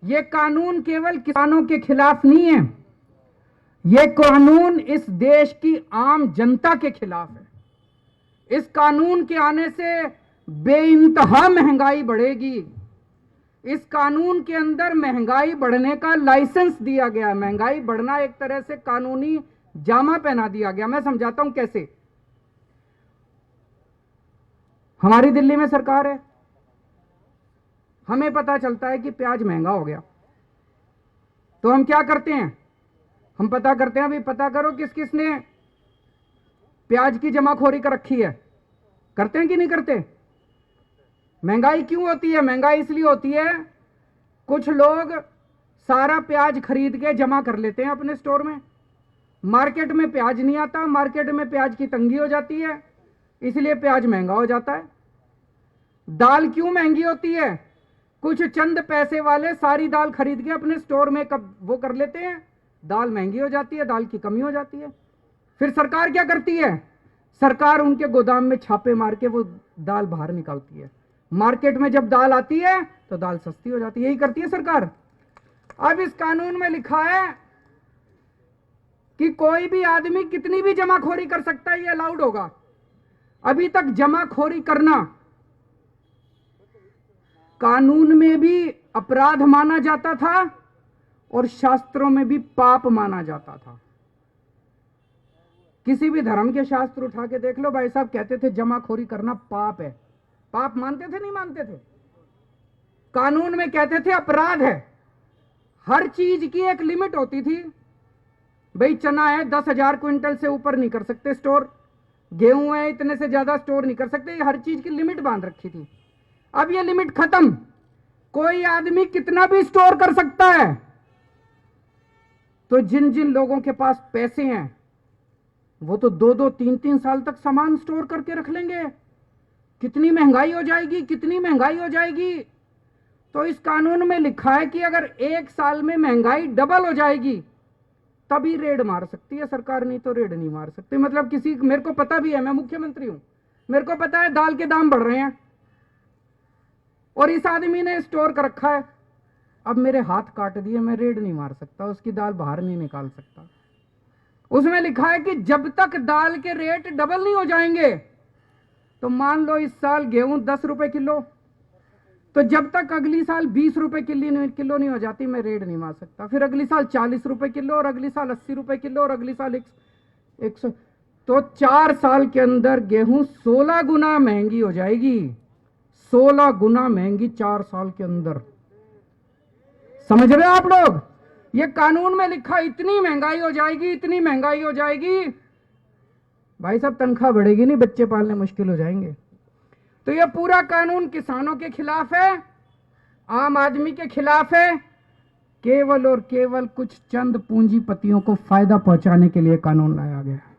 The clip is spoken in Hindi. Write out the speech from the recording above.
ये कानून केवल किसानों के खिलाफ नहीं है, ये कानून इस देश की आम जनता के खिलाफ है। इस कानून के आने से बेइंतहा महंगाई बढ़ेगी। इस कानून के अंदर महंगाई बढ़ने का लाइसेंस दिया गया। महंगाई बढ़ना एक तरह से कानूनी जामा पहना दिया गया। मैं समझाता हूं कैसे। हमारी दिल्ली में सरकार है, हमें पता चलता है कि प्याज महंगा हो गया, तो हम क्या करते हैं, हम पता करते हैं, अभी पता करो किस किस ने प्याज की जमाखोरी कर रखी है। करते हैं कि नहीं करते? महंगाई क्यों होती है? महंगाई इसलिए होती है, कुछ लोग सारा प्याज खरीद के जमा कर लेते हैं अपने स्टोर में। मार्केट में प्याज नहीं आता, मार्केट में प्याज की तंगी हो जाती है, इसलिए प्याज महंगा हो जाता है। दाल क्यों महंगी होती है? कुछ चंद पैसे वाले सारी दाल खरीद के अपने स्टोर में कब वो कर लेते हैं, दाल महंगी हो जाती है, दाल की कमी हो जाती है। फिर सरकार क्या करती है? सरकार उनके गोदाम में छापे मार के वो दाल बाहर निकालती है। मार्केट में जब दाल आती है तो दाल सस्ती हो जाती है। यही करती है सरकार। अब इस कानून में लिखा है कि कोई भी आदमी कितनी भी जमाखोरी कर सकता है, ये अलाउड होगा। अभी तक जमाखोरी करना कानून में भी अपराध माना जाता था और शास्त्रों में भी पाप माना जाता था। किसी भी धर्म के शास्त्र उठा के देख लो, भाई साहब कहते थे जमाखोरी करना पाप है। पाप मानते थे नहीं मानते थे? कानून में कहते थे अपराध है। हर चीज की एक लिमिट होती थी। भाई चना है 10,000 क्विंटल से ऊपर नहीं कर सकते स्टोर, गेहूं है इतने से ज्यादा स्टोर नहीं कर सकते, हर चीज की लिमिट बांध रखी थी। अब ये लिमिट खत्म, कोई आदमी कितना भी स्टोर कर सकता है। तो जिन जिन लोगों के पास पैसे हैं वो तो 2-2, 3-3 साल तक सामान स्टोर करके रख लेंगे। कितनी महंगाई हो जाएगी, कितनी महंगाई हो जाएगी। तो इस कानून में लिखा है कि अगर 1 साल में महंगाई डबल हो जाएगी तभी रेड मार सकती है सरकार, नहीं तो रेड नहीं मार सकती। मतलब किसी, मेरे को पता भी है, मैं मुख्यमंत्री हूं, मेरे को पता है दाल के दाम बढ़ रहे हैं और इस आदमी ने स्टोर कर रखा है, अब मेरे हाथ काट दिए, मैं रेड नहीं मार सकता, उसकी दाल बाहर नहीं निकाल सकता। उसमें लिखा है कि जब तक दाल के रेट डबल नहीं हो जाएंगे, तो मान लो इस साल गेहूं 10 रुपए किलो, तो जब तक अगली साल 20 रुपए किलो नहीं हो जाती, मैं रेड नहीं मार सकता। फिर अगली साल 40 रुपए किलो, और अगली साल 80 रुपए किलो, और अगली साल 100। तो 4 साल के अंदर गेहूं 16 गुना महंगी हो जाएगी। 16 गुना महंगी 4 साल के अंदर। समझ रहे हो आप लोग? ये कानून में लिखा, इतनी महंगाई हो जाएगी, इतनी महंगाई हो जाएगी, भाई साहब तनख्वाह बढ़ेगी नहीं, बच्चे पालने मुश्किल हो जाएंगे। तो ये पूरा कानून किसानों के खिलाफ है, आम आदमी के खिलाफ है। केवल और केवल कुछ चंद पूंजीपतियों को फायदा पहुंचाने के लिए कानून लाया गया है।